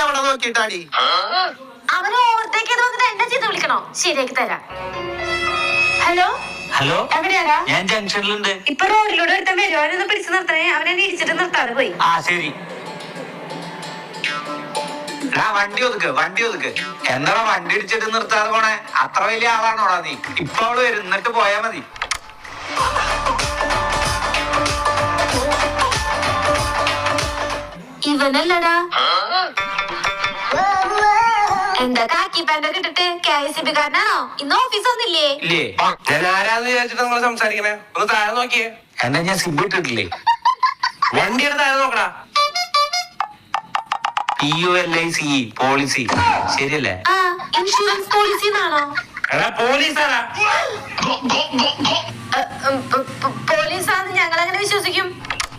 അവിടെ നോക്കിട്ടാടി. അവന് ഓവർടേക്ക് ചെയ്ത് വന്നിട്ട് എന്നെ ചെയ്ത് വിളിക്കണോ? ശരിയാക്കി തരാം. ഹലോ ഹലോ, എവിടെയാടാ? ഞാൻ ജംഗ്ഷനിലുണ്ട്. ഇപ്പൊ റോഡിലൂടെ ഒരുത്തൻ വരുവാനൊന്ന് പിടിച്ചു നിർത്തണേ. അവനെ ഇടിച്ചിട്ട് നിർത്താതെ പോയി. ആ ശരി. വണ്ടി ഒതുക്ക്. എന്താടാ വണ്ടി ഇടിച്ചിട്ട് നിർത്താതെ പോണേ? അത്ര വലിയ ആളാണോടാ നീ? ഇപ്പൊ അവള് വരും, എന്നിട്ട് പോയാ മതി. ഇവനല്ലടാ. എന്താ കാക്കി പാൻറ്റൊക്കെ ഇട്ടിട്ട് KICB കാരനാണോ? ഇന്ന് ഓഫീസ് ഒന്നില്ലേ? ഇല്ലേ, ഞാൻ ആരാന്ന് വിചാരിച്ചിട്ട് നിങ്ങൾ സംസാരിക്കണേ? ഒന്ന് താഴെ നോക്കിയേ. എന്താ ഞാൻ സിബ് ഇട്ടിട്ടില്ലേ? വണ്ടിയുടെ താഴെ നോക്കടാ. PULICE പോളിസി ശരിയല്ലേ? ആ, ഇൻഷുറൻസ് പോളിസി എന്നാണോ? എടാ പോലീസാടാ. പോലീസാന്ന് ഞങ്ങൾ അങ്ങനെ വിശ്വസിക്കും.